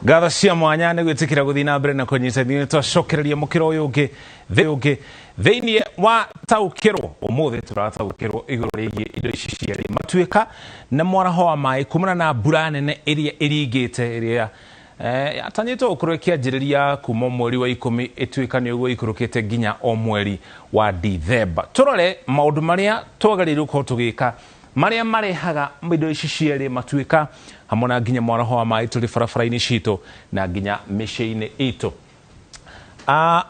Gatha cia mwanya nä gwä tä kä ra gå thiä na mbere na kå nyita thä twacokereria må kä ro å yå å ngä thä-inä wa taå kä rwo å må thä tå rataå kä rwo igå rå rä giä indo ici cierä matuä ka na mwaraho wa maä kumana na mbura nene ä rä a ä ringä te ä rä a yatanyä two gå korwo ä kä anjä rä ria kuma mweri wa 10 ä tuä ka nä å guo ikå rå kä te nginya o mweri wa Dithemba. Tå rore maå ndå marä a twagä rä gå tå gä ka marĩa marehaga indo ici cierĩ matuĩka hamwe na nginya mwaraho wa maĩ tũrĩ barabara-inĩ citũ na nginya mĩciĩ-inĩ itũ.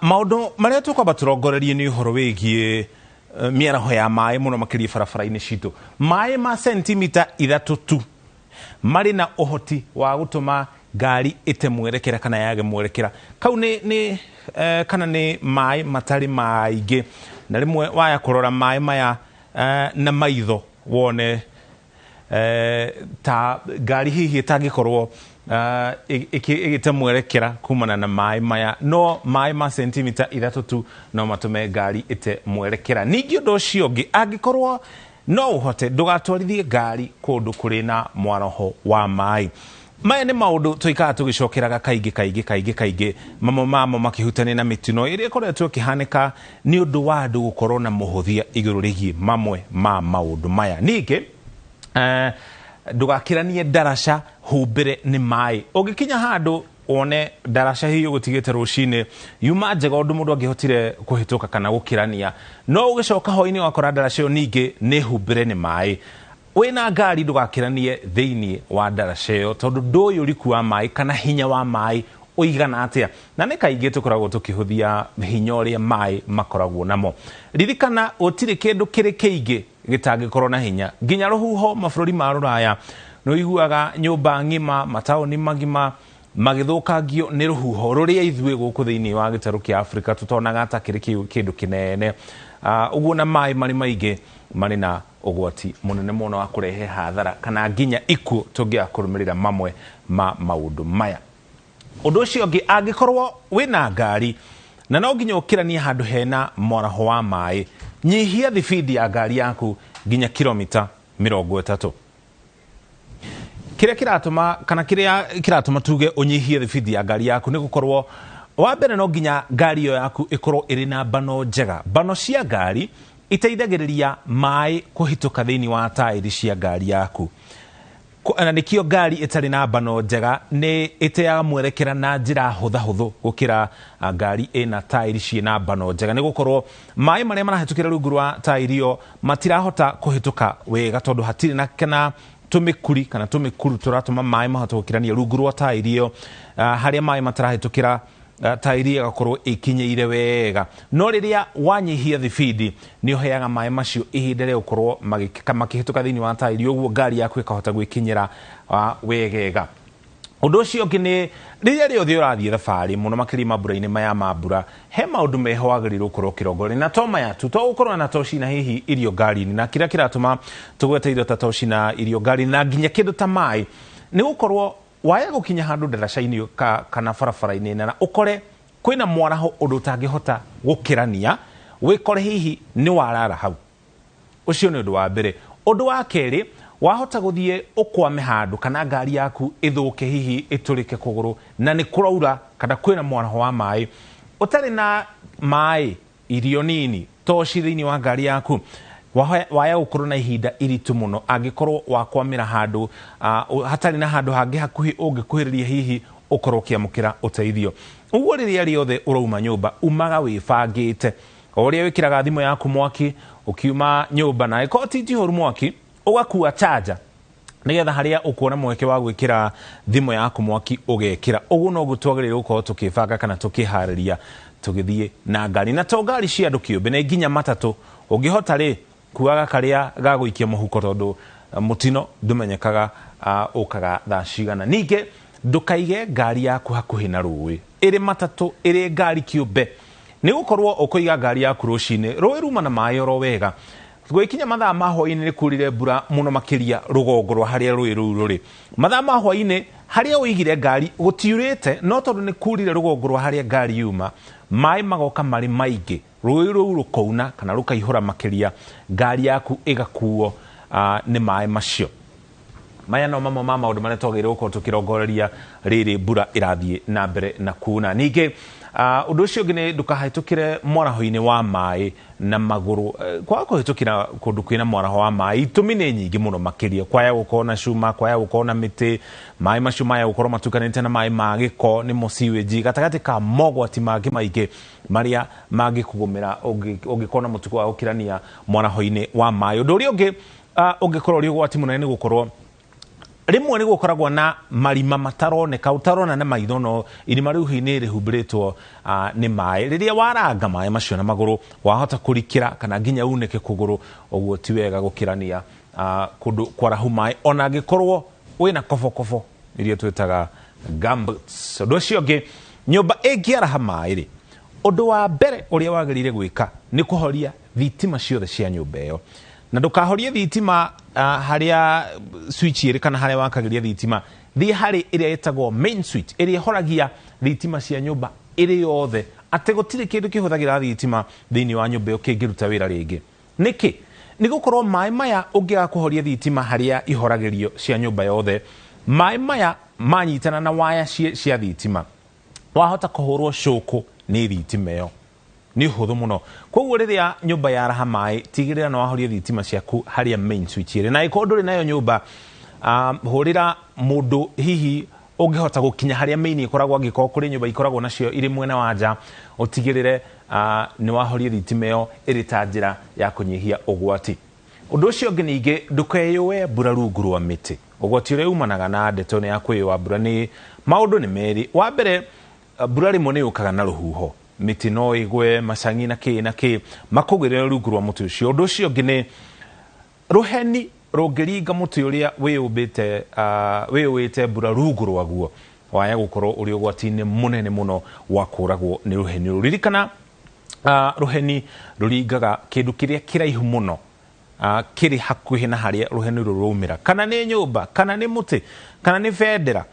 Maũndũ marĩa tũkwamba tũrongorerie nĩ ũhoro wĩgiĩ mĩaraho ya maĩ mũno makĩria barabara-inĩ citũ. Maĩ ma sentimita 3 tu marĩ na ũhoti wa gũtũma ngari ĩte mwerekera kana yage mwerekera. Kau kana nĩ maĩ matarĩ maingĩ na rĩmwe waya kũrora maĩ maya na maitho wone ta ngari hihi ĩtangĩkorwo ĩgĩte mwerekera kumana na maĩ maya, no maĩ ma sentimita 3 tu no matũme ngari ĩte mwerekera. Ningĩ ũndũ ũcio ũngĩ, angĩkorwo no ũhote ndũgatwarithie ngari kũndũ kũrĩ na mwaraho wa maĩ. Maya nĩ maũndũ tũikaraga tũgĩcokeraga kaingĩ mamwe mamo makĩhutania na mĩtino ĩrĩa ĩkoretwo ĩkĩhanĩka nĩ ũndũ wa andũ gũkorwo na mũhũthia igũrũ rĩgiĩ mamwe ma maũndũ maya. Ningĩ ndũgakĩranie ndaraca humbĩre nĩ maĩ. Ũngĩkinya handũ one ndaraca hihi ũgũtigĩte rũcinĩ yuma njega ũndũ mũndũ angĩhotire kũhĩtũka kana gũkĩrania, no ũgĩcoka hwaĩ-inĩ wakora ndaraca ĩyo ningĩ nĩ humbĩre nĩ maĩ. Wĩna ngari ndũgakĩranie thĩinĩ wa ndaraca ĩyo tondũ ndũĩ ũriku wa maĩ kana hinya wa maĩ ũigana atĩa, na nĩ kaingĩ tũkoragwo tũkĩhũthia hinya ũrĩa maĩ makoragwo namo. Ririkana gũtirĩ kĩndũ kĩrĩ kĩingĩ gĩtangĩkorwo na hinya. Nginya rũhuho mabũrũri ma rũraya nĩ ũiguaga nyũmba ng'ima, mataũni magima magĩthũkangio nĩ rũhuho rũrĩa ithuĩ gũkũ thĩinĩ wa gĩtarũ kĩa Afrika tũtonaga ta kĩrĩ kĩndũ kĩnene. Ũguo na maĩ marĩ maingĩ marĩ na ũgwati mũnene mũno wa kũrehe hathara kana nginya ikuũ tũngĩaga kũrũmĩrĩra mamwe ma maũndũ maya. Ũndũ ũcio ũngĩ, angĩkorwo wĩna ngari na no nginya ũkĩranie handũ hena mwaraho wa maĩ, nyihia thibindi ya ngari yaku nginya kilomita 30. Kĩrĩa kĩratũma tuge ũnyihie thibindi ya ngari yaku nĩ gũkorwo wa mbere no nginya ngari ĩyo yaku ĩkorwo ĩrĩ na mbano njega. Mbano cia ngari iteithagĩrĩria maĩ kũhĩtũka thĩinĩ wa taĩri cia ngari yaku, na nĩkĩo ngari ĩtarĩ na mbano njega nĩ ĩteaga mwerekera na njĩra hũthahũthũ gũkĩra ngari ĩna taĩri ciĩna mbano njega, nĩ gũkorwo maĩ marĩa marahĩtũkĩra rungu rwa taĩri ĩyo matirahota kũhĩtũka wega tondũ hatirĩ na kana tũmĩkuri kana tũmĩkuru tũratũma maĩ mahote gũkĩrania rungu rwa taĩri ĩyo, harĩa maĩ matarahĩtũkĩra taĩri ĩgakorwo ĩkinyĩire wega. No rĩrĩa wanyihia thibindi nĩ ũheaga maĩ macio ihinda rĩa gũkorwo makĩhĩtũka thĩinĩ wa taĩri, ũguo ngari yaku ĩkahota gwĩkinyĩra wegega. Ũndũ ũcio ũngĩ nĩ rĩrĩa rĩothe ũrathiĩ thabarĩ mũno makĩria mambura-inĩ maya ma mbura, he maũndũ meho wagĩrĩirwo gũkorwo ũkĩrongoreria, na to maya tu, to gũkorwo na toci na hihi irio ngari-inĩ, na kĩrĩa kĩratũma tũgwete indo ta toci na irio ngari-inĩ na nginya kĩndũ ta maĩ nĩ gũkorwo waya gũkinya handũ ndaraca-inĩ kana barabara-inĩ na ũkore kwĩna mwaraho ũndũ ũtangĩhota gũkĩrania, wĩkore hihi nĩ warara hau. Ũcio nĩ ũndũ wa mbere. Ũndũ wa kerĩ, wahota gũthiĩ ũkwame handũ kana ngari yaku ĩthũke hihi ĩtũrĩke kũgũrũ na nĩ kũraura kana kwĩna mwaraho wa maĩ, ũtarĩ na maĩ, irio nini, toci thĩinĩ wa ngari yaku, waya gũkorwo na ihinda iritũ mũno angĩkorwo wakwamĩra handũ hatarĩ na handũ hangĩ hakuhĩ ũngĩkuhĩrĩria hihi ũkorwo ũkĩamũkĩra ũteithio. Ũguo rĩrĩa rĩothe ũrauma nyũmba umaga wĩbangĩte, o ũrĩa wĩkĩraga thimũ yaku mwaki ũkiuma nyũmba, na ĩkorwo ti njihũru mwaki ũgakua charger nĩgetha harĩa ũkuona mweke wa gwĩkĩra thimũ yaku mwaki ũgekĩra. Ũguo noguo twagĩrĩirwo gũkorwo tũkĩbanga kana tũkĩharĩria tũgĩthiĩ na ngari, na to ngari cia andũ kĩũmbe, nĩ nginya matatũ. Ũngĩhota rĩ kuaga karĩa gagũikia mũhuko tondũ mũtino ndũmenyekaga ũkaga thaa cigana. Ningĩ ndũkaige ngari yaku hakuhĩ na rũĩ, ĩrĩ matatũ, ĩrĩ ngari kĩũmbe, nĩ gũkorwo ũkũiga ngari yaku rũcinĩ, rũĩ ruma na maĩ oro wega, gwĩkinya mathaa ma hwaĩ-inĩ nĩ kurire mbura mũno makĩria rũgongo rwa harĩa rũĩ rũu rũrĩ. Mathaa ma hwaĩ-inĩ harĩa ũigire ngari gũtiurĩte, no tondũ nĩ kurire rũgongo rwa harĩa ngari yuma, maĩ magoka marĩ maingĩ, rũĩ rũu rũkauna kana rũkaihũra makĩria, ngari yaku ĩgakuo nĩ maĩ macio. maya no mamwe ma maundu maria twagĩrĩirwo gũkorwo tũkĩrongoreria rĩrĩ mbura ĩrathiĩ na mbere na kuuna. Ningĩ ũndũ ũcio ũngĩ nĩ ndũkahĩtũkĩre mwaraho-inĩ wa maĩ na magũrũ. Kwaga kũhĩtũkĩra kũndũ kwĩna mwaraho wa maĩ, itũmi nĩ nyingĩ mũno makĩria. Kwaya gũkorwo na cuma, kwaya gũkorwo na mĩtĩ, maĩ macio maya gũkorwo matukanĩte na maĩ ma gĩko, nĩmo sewage, gatagatĩ ka mogwati mangĩ maingĩ marĩa mangĩkũgũmĩra ũngĩkorwo na mũtugo wa gũkĩrania mwaraho-inĩ wa maĩ. Ũndũ ũrĩa ũngĩ ũngĩkorwo ũrĩ ũgwati mũnene nĩ gũkorwo rĩmwe nĩ gũkoragwo na marima mataroneka, ũtarona na maitho no irima rĩu nĩ rĩhumbĩrĩtwo nĩ maĩ. Rĩrĩa waranga maĩ macio na magũrũ wahota kũrikĩra kana nginya unĩke kũgũrũ, ũguo ti wega gũkĩrania kũndũ kwarahu maĩ ona angĩkorwo wĩna kobokobo iria twĩtaga gumboots. Ũndũ ũcio ũngĩ, nyũmba ĩngĩaraha maĩ rĩ, ũndũ wa mbere ũrĩa wagĩrĩire gwĩka nĩ kũhoria thitima ciothe cia nyũmba ĩyo, na ndũkahorie thitima harĩa switch ĩrĩ kana harĩa wakagĩria thitima. Thiĩ harĩ ĩrĩa ĩtagwo main switch, ĩrĩa ĩhoragia thitima cia nyũmba ĩrĩ yothe, atĩ gũtirĩ kĩndũ kĩhũthagĩra thitima thĩinĩ wa nyũmba ĩyo kĩngĩruta wĩra rĩngĩ. Nĩkĩ? Nĩ gũkorwo maĩ maya ũngĩaga kũhoria thitima harĩa ihoragĩrio cia nyũmba yothe, maĩ maya manyitana na waya cia thitima, wahota kũhũrwo cũkũ nĩ thitima ĩyo. Nĩ ũhũthũ mũno. Koguo rĩrĩa nyũmba yaraha maĩ, tigĩrĩra nĩ wahoria thitima ciaku harĩa main switch ĩrĩ. Na ĩkorwo ndũrĩ nayo nyũmba, hũrĩra mũndũ hihi ũngĩhota gũkinya harĩa main ĩkoragwo, angĩkorwo kũrĩ nyũmba ikoragwo nacio irĩ mwena wa nja, ũtigĩrĩre nĩ wahoria thitima ĩyo ĩrĩ ta njĩra ya kũnyihia ũgwati. Ũndũ ũcio ũngĩ ningĩ, ndũkeyũe mbura rungu rwa mĩtĩ. Ũgwati ũrĩa umanaga na ndeto nĩ ya kwĩyũa mbura nĩ maũndũ nĩ merĩ. Wa mbere, mbura rĩmwe nĩ yũkaga na rũhuho, mĩtĩ no ĩgwe, macang'i na kĩ makũgwĩrĩra rungu rwa mũtĩ ũcio. Ũndũ ũcio ũngĩ nĩ rũheni rũngĩringa mũtĩ ũrĩa wĩyũĩte mbura rungu rwaguo, waya gũkorwo ũrĩ ũgwati-inĩ mũnene mũno wa kũragwo nĩ rũheni rũu. Ririkana rũheni rũringaga kĩndũ kĩrĩa kĩraihu mũno kĩrĩ hakuhĩ na harĩa rũheni rũu rwaumĩra, kana nĩ nyũmba, kana nĩ mũtĩ, kana nĩ bendera,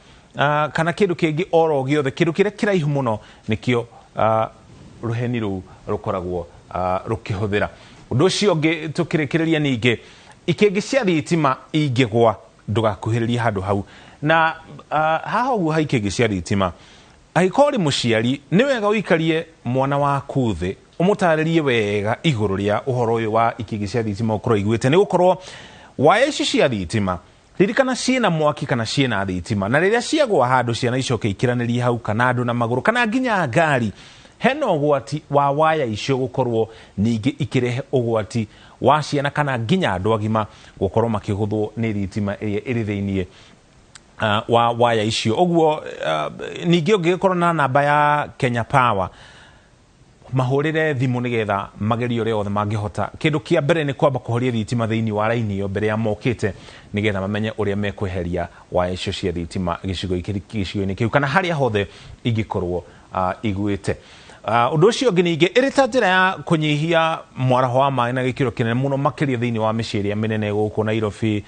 kana kĩndũ kĩngĩ oro gĩothe. Kĩndũ kĩrĩa kĩraihu mũno nĩkĩo rũheni rũu rũkoragwo rũkĩhũthĩra. Ũndũ ũcio ũngĩ tũkĩrĩkĩrĩria ningĩ, ikĩngĩ cia thitima ingĩgwa, ndũgakuhĩrĩrie handũ hau. Na haha ũguo ha ikĩngĩ cia thitima, angĩkorwo ũrĩ mũciari, nĩ wega ũikarie mwana waku thĩ, ũmũtarĩrie wega igũrũ rĩa ũhoro ũyũ wa ikĩngĩ cia thitima ũkorwo iguĩte. Nĩ gũkorwo waya ici cia thitima, ririkana ciĩna mwaki kana ciĩna thitima, na rĩrĩa ciagwa handũ ciana icoke ikiranĩrie hau, kana andũ na magũrũ, kana nginya ngari, hena ũgwati wa waya icio gũkorwo ningĩ ikĩrehe ũgwati wa ciana kana nginya andũ agima gũkorwo makĩhũthwo nĩ thitima ĩrĩa ĩrĩ thĩinĩ wa waya icio. Ũguo ningĩ ũngĩkorwo na namba ya Kenya Power, mahũrĩre thimũ nĩgetha magerie ũrĩa othe mangĩhota. Kĩndũ kĩa mbere nĩ kwamba kũhoria thitima thĩinĩ wa raini ĩyo mbere ya mokĩte, nĩgetha mamenye ũrĩa mekweheria waya icio cia thitima gĩcigo-inĩ kĩu kana harĩa hothe ingĩkorwo igwĩte. Ũndũ ũcio ũngĩ ningĩ, ĩrĩ ta njĩra ya kũnyihia mwaraho wa maĩ na gĩkĩro kĩnene mũno makĩria thĩinĩ wa mĩciĩ ĩrĩa mĩnene gũkũ Nairobi,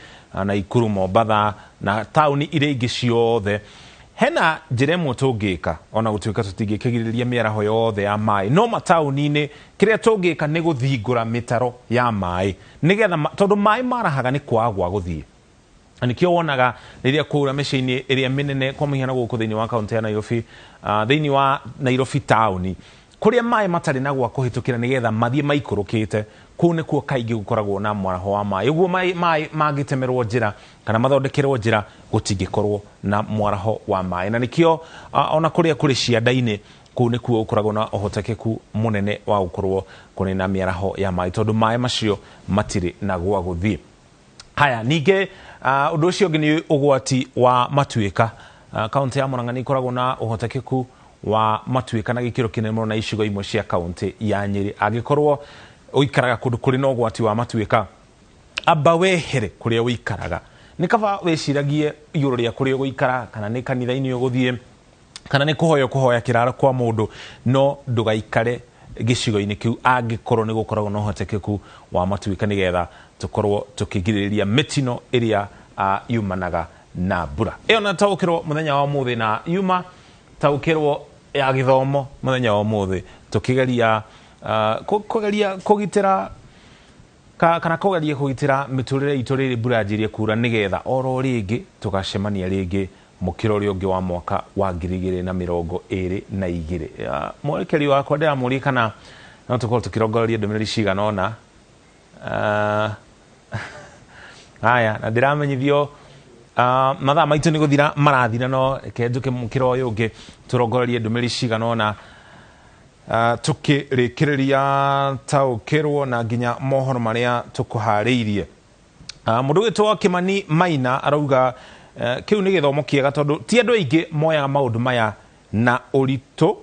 Naikuru, Mombasa na taũni iria ingĩ ciothe, hena njĩra ĩmwe tũngĩka, ona gũtuĩka tũtingĩkĩgirĩrĩria mĩaraho yothe ya maĩ, no mataũni-inĩ kĩrĩa tũngĩka nĩ gũthingũra mĩtaro ya maĩ, nĩgetha tondũ maĩ marahaga nĩ kwaga gwa gũthiĩ. Nĩkĩo wonaga rĩrĩa kwaura mĩciĩ-inĩ ĩrĩa mĩnene, kwa mũhiano gũkũ thĩinĩ wa kaũntĩ ya Nairobi, thĩinĩ wa Nairobi taũni, kũrĩa maĩ matarĩ na gwa kũhĩtũkĩra nĩgetha mathiĩ maikũrũkĩte, kũu nĩkuo kaingĩ gũkoragwo na mwaraho wa maĩ. Ũguo maĩ mangĩtemerwo njĩra kana mathondekerwo njĩra, gũtingĩkorwo na mwaraho wa maĩ. Na nĩkĩo ona kũrĩa kũrĩ cianda-inĩ, kũu nĩkuo gũkoragwo na ũhotekeku mũnene wa gũkorwo kũrĩ na mĩaraho ya maĩ, tondũ maĩ macio matirĩ na gwa gũthiĩ. Haya, ningĩ ũndũ ũcio ũngĩ nĩ ũgwati wa matuĩka. Kaũntĩ ya Murang'a nĩ ikoragwo na ũhotekeku wa matuĩka na gĩkĩro kĩnene mũno na icigo imwe cia kaũntĩ ya Nyĩrĩ. Angĩkorwo ũikaraga kũndũ kũrĩ na ũgwati wa matuĩka, amba wehere kũrĩa ũikaraga. Nĩ kaba wĩciragie igũrũ rĩa kũrĩa ũgũikara, kana nĩ kanitha-inĩ ũgũthiĩ, kana nĩ kũhoya kĩrara kwa mũndũ, no ndũgaikare gĩcigo-inĩ kĩu angĩkorwo nĩ gũkoragwo na ũhotekeku wa matuĩka, nĩgetha tũkorwo tũkĩgirĩrĩria mĩtino ĩrĩa yumanaga na mbura. Ĩyo na taũkĩrwo mũthenya wa ũmũthĩ, na yuma taũkĩrwo ya gĩthomo mũthenya wa ũmũthĩ, tũkĩgeria kũgitĩra kana kogerie kugitira miturire iturire burajirie kura nigetha oro ringi tugacemania ringi mukiro ri ungi wa mwaka wa 2022 mwerekeri wakwa ndiramuri kana no tukorwo tukirongoreria ndumiriri cigana ona haya na ndiramenyithio mathaa maitu ni guthira marathira no kenjuke mukiro uyu ungi turongorerie ndumiriri cigana ona tukirikiria taukirwo na nginya mohoro maria tukuhariirie mundu witwa Kimani Maina arauga kiu ni githomo kiega tondu ti andu aingi moyaga maundu maya na urito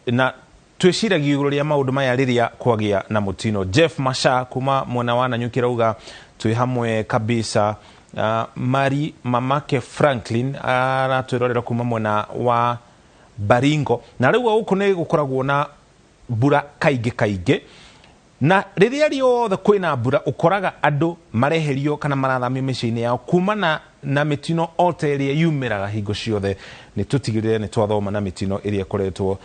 na twiciragia iguru ria maundu maya riria kwagia na mutino. Jeff Masha kuma mwena wa Nanyuki arauga twi hamwe kabisa. Mari mamake Franklin aratwirorera kuma mwena wa Baringo na riu guku ni gukoragwo na mbura kaingi na riria riothe kwina mbura ukoraga andu mareherio kana marathamio miciini yao kumana na mitino oteria yumiraga hingo ciothe ni tutigirire ni twathoma na mitino iria ikoretwo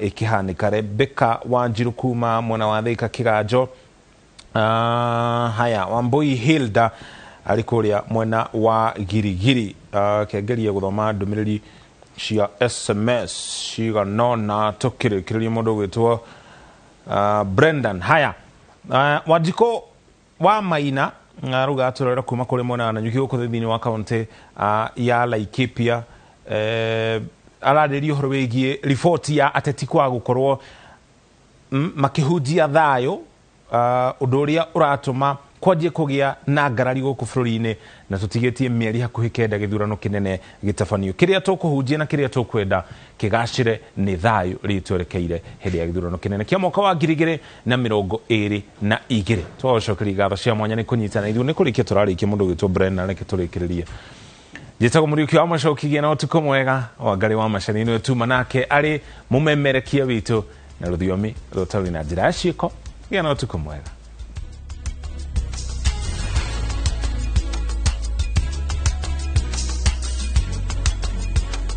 ikihanika. Rebecca Wanjiru kuma mwena wa Thika Kiganjo haya Wambui Hilda alikuria mwena wa Girigiri kengeria guthoma ndumiriri cia SMS ciganona tukirikiria mundu gwitwo Brendan. Haya Wajiko wa Maina aruga aturora kuma kuri mwena na Nanyuki guku thini wa county ya Laikipia araririo horo wigie report ya ateti kwa gukorwo makihujia thayo undu uria uratuma kwajie kugia na ngarari guku bururi-ini na tutigetie mieri hakuhi kenda githurano kinene gitafanio kiria tukuhujia na kiria tukwenda kigacire ni thayo ritwerekeire hindi ya githurano kinene kia mwaka wa 2022 twacokeria ngatho cia mwanya ni kunyitana ithu ni kurikia turarikia mundu gwitwo Brenna reke turikiririe njitago Muriuki wa Macokigia na utuko mwega wa Ngari wa Macanini tuma nake ari mumemerekia witu na ruthiomi rutari na njira ciiko gĩa na utuko mwega.